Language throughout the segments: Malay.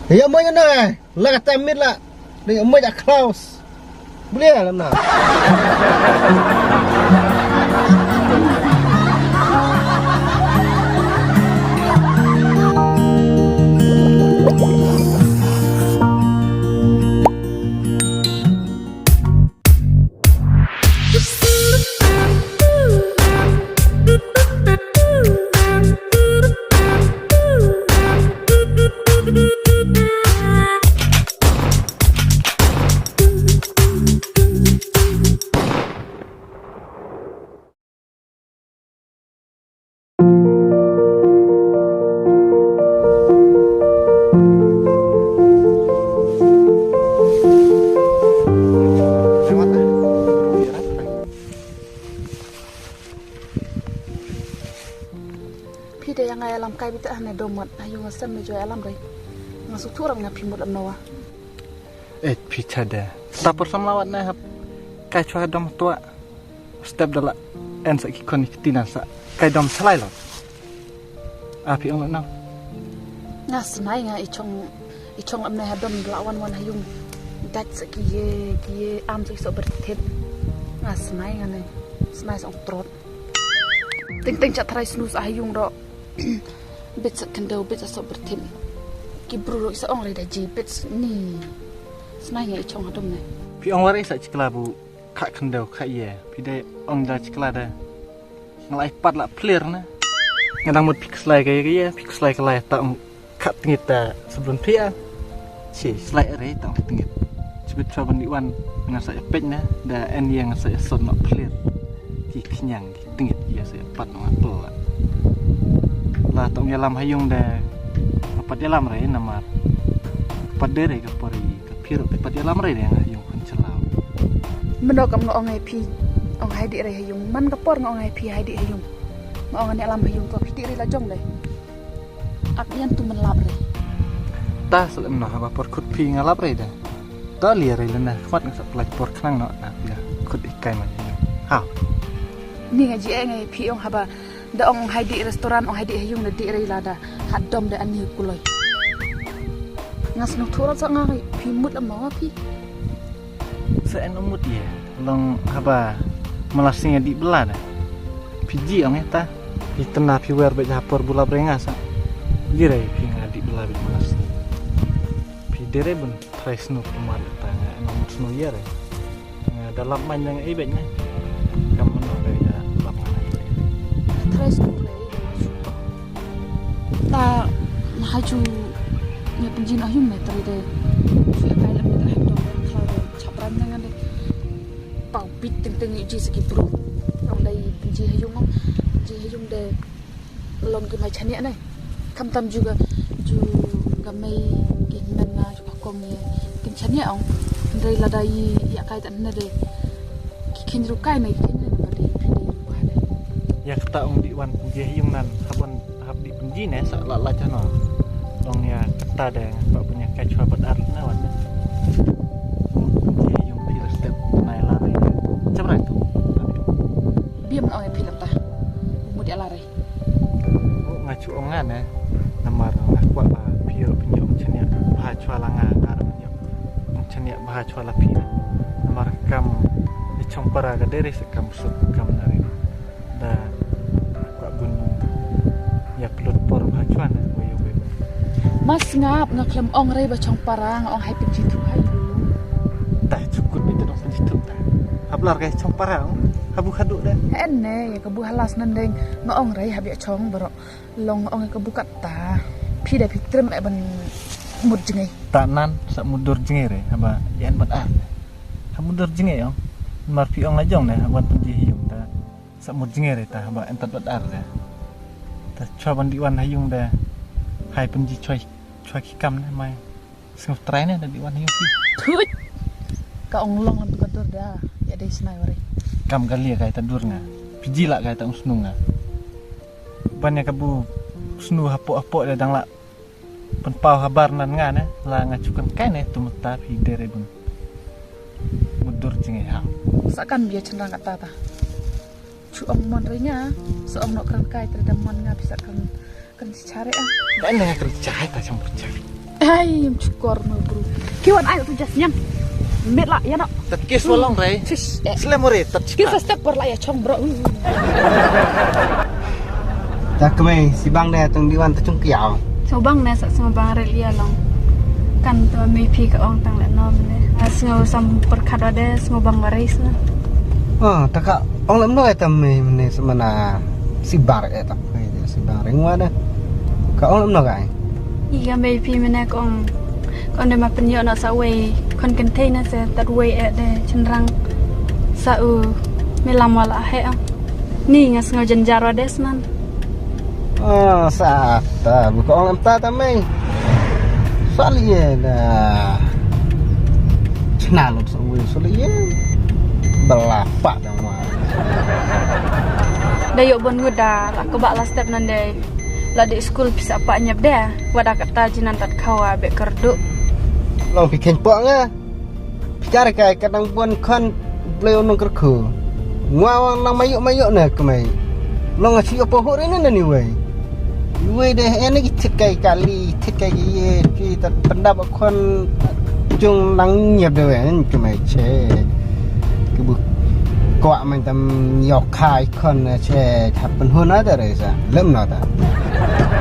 Ya mo nya na. La kata mit la. Dengan mo ya Klaus. Boleh lah nak. Pi de yang alam kai bita hane domot ayu ngasam me joy alam dai ngasuk turang na pimut am nawa Pita dah. Tak bersama lawat na hap. Kai chua dom tua. Step dala en sa ki kon tinan sa. Kai dom salai lo. Api ong na. ngas nai nga ichong am na hadom lawan wan hayung dat ki ye am so bertet ngas nai nga ne snai song trot ting chat trai snus hayung ro bit sa kendo bit so bertet ki bru sa ong le da ji bit ni snai nga ichong hadom ne Pi ong warai sa cikla bu. Kak kendau kak ye. Pi dai ong da cikla da. Ngalai pat la clear na. Ngadang mut pik slai kaya kaya. Pik slai kalai tak ong kat tingit da sebelum pia. Si slai array tak ong tingit. Sebut coba wan dengan saya pek na. Da en yang saya sot nak clear. Ki kenyang ki tingit ya saya pat ong apel la. La tak ong yalam hayung da. Apa dia lam rai nama. Pat dere ke pori ke piru pat dia lam rai yang hayung kun celau. mendok am ngong ai pi ong hai di re hayung man kapor ngong ai pi hai di hayung ngong ne alam hayung ko pi di re la jong le apian tu menlap re Ta selam noh apa por kut pi ngalap rai dah. Ta liar rai lena khwat ngsak pelaj por khnang no na pia kut ikai man yo. Ha. ni ngaji ngai pi ong haba da ong hai di restoran ong hai di hayung na di re la da hadom da ani kuloi ngas no thura sa ngai pi mut am ma pi Sa en umut ye. Long haba melasing di belah dah. Piji ong eta. Pi tena pi wer be japor bula brengas. Girai pi ngadi belah be melasing. Pi dere bun try snu pemat ta en umut snu ye re. Dalam manjang ibetnya. Kamu no be da lapangan itu. tres no re ta haju nya penjin hayung ne tari de fi kai lam da hadom chapran jangan de pau bit ting ji seki bro ong dai penji hayung de lom ke mai chania này kam tam juga ju gamai kin nan na ju kong ye kin chania ong dai la dai ya kai tan na de kin ru kai mai kin na ba de ba de Ya kata ong di wan penji yung nan habon hab di penji ne sa la la chano. Long ya kata de pak punya kacua badar na wan. Penji yung pil step nai la re. Cabra itu. biam ong e pilap ta mu dia lare Oh ngacu ongan ne. Namar ngakwa la pil penyo chania bah chua la nga ngar penyo. Chania bah chua la pil. Namar kam di chompara ga dere se kam sut kam nare. Da kwa bun ya pelot por bah chua na we we. mas ngap ngaklem ong re ba chong parang ong hai penji tu hai Tak cukup itu dong penjitu tak. Hablar guys chompara habu khadu dah. en ne ya kebu halas nandeng ngong re habia chong baro long ong e kebu ta pi da pitrem e ban mud jengai Tanan sak mudur jengere haba yan bat ah. Ha mudur jenge yo. Mar pi ong lajong ne haban penji hiung ta. Sak mud jengere ta haba entat bat ar dah. Ta chwa ban diwan hayung dah. Hai penji choi kikam ne mai. Senguf trai ne dah diwan hayung pi. thuj ka ong long lam kadur da ya dei snai wari Kam galia kai ta dur nga. Piji la kai ta usnu nga. Ban ya kabu usnu hapo dah dang la. Penpau habar nan nga ne la ngacukan kai ne tumta pi dere bun. Mudur jenge ha. sakan bia cenrang kata ta chu ong mon re nya so ong no kan kai terda mon nga bisa kan si cari ah Dan yang kerja ta campur cari. Ay, yang cukor mah bro. Kiwan ayo tu jas nyam. Mit lah ya nak. Tatkis walong rey. Fish. Selemuri tatkis. Kita step per lah ya chong bro. Tak kemai si bang dah tung diwan tu cung kiau. So bang na sa bang rel ya long. Kan tu mi pi ka ong tang le nom ne. Asngo sam perkat ada semua bang baris lah. Oh, tak kak ong lam noi tamai mene semana si bar tak si bar ringwa dah. Kak ong lam noi kai. Iga mi pi mene kong kon de ma penyo na sa way kon container se tat way de cenderang sa melam wala he. Ni ngas ngo jenjaro des man. Oh, saat tak buka ong lam ta tamai. Soalnya dah. Cenal so we soalnya belapak dah mah. Dayo bon nguda la ko ba la step nan de la di school bisa apa nyap dia wada kata jinan tat kawa be kerdu Long bikin pok nga. Bicara kai kadang buan kan beliau nong kerku. Ngawang nang mayuk na kemai. Long asyik apa hore na ni wei. Wei deh ene ki kai kali kai ye ki tat pendap kon jung nang nyap de wei kemai che. Ki bu kwa man tam yok khai kon che thap pen hun ada re sa. Lem na ta.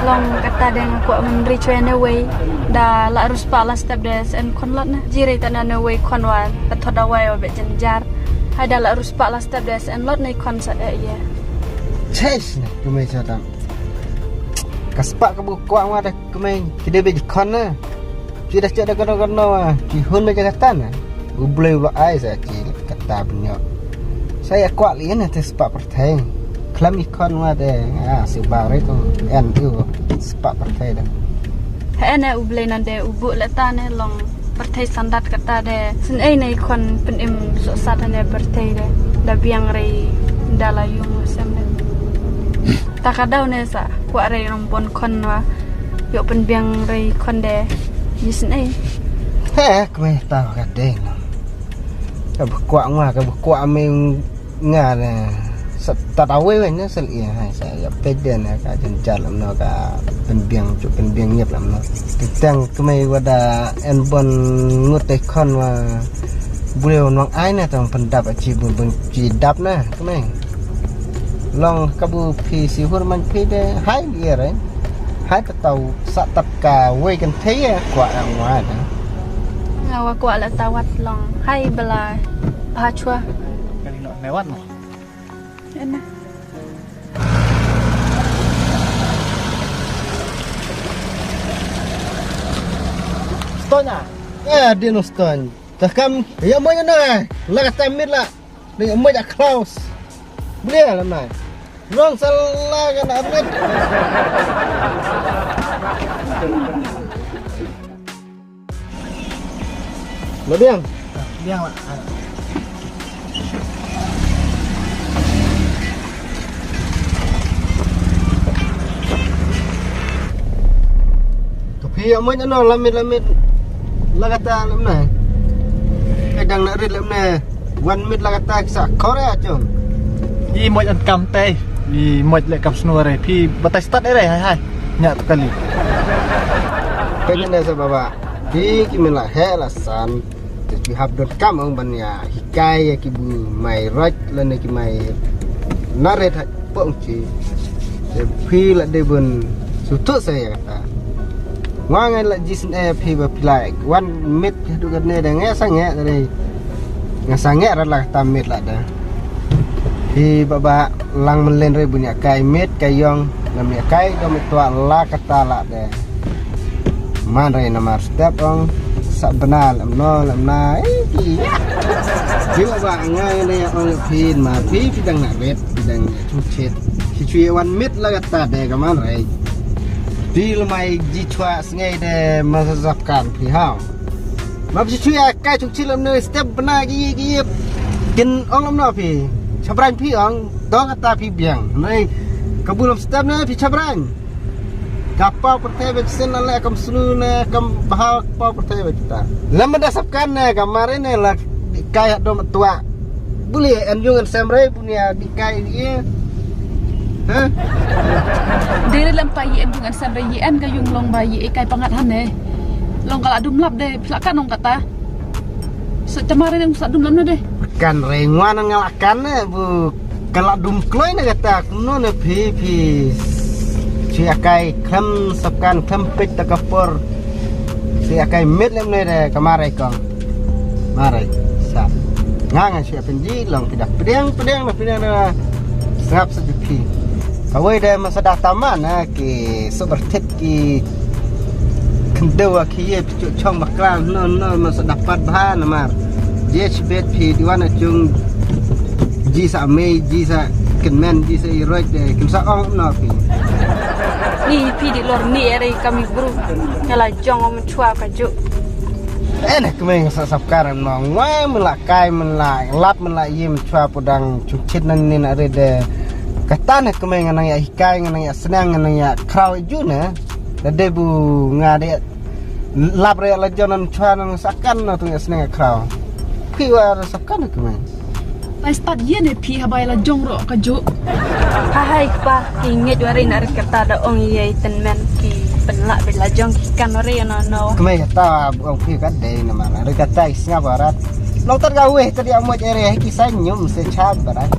long kata dengan aku memberi cuana way da la harus pala step des and konlot na jiri tanana way konwan tathoda way be jenjar ada la harus pala step des and lot nei kon sa ya Ches na kemai sa tam. Kaspak ke bu kwa ma da kemai kide be kon na. Ki dah cak da kono ah. Ki hun be Jakarta na. Ublei lo ai sa ki kata punya. Saya kuat lian na sepak pertai. Klam ikon wa de si bare tu en tu sepak pertai dah. ena ublei nan de ubu leta ne long pertai standar kata de sen ai nei kon penim so sat ne pertai de da biang rei dala yung sem ne takadau ne sa kwa rei rompon kon wa yo pen biang rei kon de yisen ai Kemai tahu ka deng. Ka kuat ngwa ka kuat meng nga ne. Tak tahu weh nya sel ia hai saya peden ka jenjar lam no ka penbiang nyep lam no. Tang kemai wada en bon ngut kon wa beliau nang ai na tang pendap aci bun ci dap na kemai. Long kabu pi si hurman pi de hai dia re. Hai tahu sat tap ka wei kan thei kuat ngwa na. ngawa kwa la tawat long hai bela pachua Kali nak lewat noh. ena Stonya. Dia no stone. Takam ya mo na. La kata mit la. Ni mo ja Klaus. Beli lah na. Rong salah kan amit. Lo biang. Biang lah. Tapi ya mo no lamit. La kata lam na. Kadang nak rit lam na. 1 minute la kata sa Korea chum. Yi moj an kam teh. Yi moj lek kam snur re. Pi batai start re hai. Nyak tu kali. Kaya na sa baba. Di kimela he la san. Jadi habdot kam ang banya hikai ya kibu mai raj lan ki mai naret pong chi. Pi la de bun sutut saya kata. Ngangai la jisin pi ba pilai. 1 minute du kan ne dang sange tadi. Ngasange la tamit la dah. Pi baba lang melen re bunya kai mit kai yong lam ya kai do mitwa la kata la de. Man re nomor step ong sak benar lam na ki baba ngai le ong pin ma pi dang na bet dang chuchet ki chui 1 minute la kata de ka man re. Di lemai ji chua sngai de mazapkan pi hao. Ma pi chui kai chung chilam ne step benar ki kin ong lam no pi. Cabran pi ong do kata pi biang. Nei kabulam step ne pi cabran. Kapau pertebe sen ala kam sunu ne kam bahal kapau pertebe kita. Lam mendasapkan ne kamarin ne la kai do tua. Buli enjungan semre punya dikai dia. Ha? Diri lam pai en dengan sampai yen ka yung long bai kai pangat han ne long kala dum lap deh silakan dong kata secemarin yang sak dum lap deh kan renguan ngalakan bu kalau dum kloy na kata kuno na pi si akai klem sapkan klempit takapor si akai met lem ne kamarai kong marai sa ngang si penji long tidak pedang na sangap sejupi kawai dah masa dah taman ki sebertit ki kendau ki ye picu chong baklang no masa dapat bahan mar dia cibet pi diwana cung ji sa mei ji sa kenmen ji sa iroj de kim sa ong no pi ni pi di lor ni ere kami bro ngala jong om chua ka ju enak kemeng sa sapkaran no ngwai melakai melai lap melai yim chua podang cucit nan ni na rede katana kemeng nang ya hikai nang ya senang nang ya kraw ju na de bu ngade lap re la jonan chua nang sakan no tu ya senang kraw pi wa sapkan kemeng Pai start ye ne pi habai la jong ro ka ju Hai pa inget wari nar kata da ong ye tenmen ki penlak bela jong ki kan ore no kemeng ta ong pi ka de na mana re kata isnga barat long tar gawe tadi amot ere ki senyum se chat barat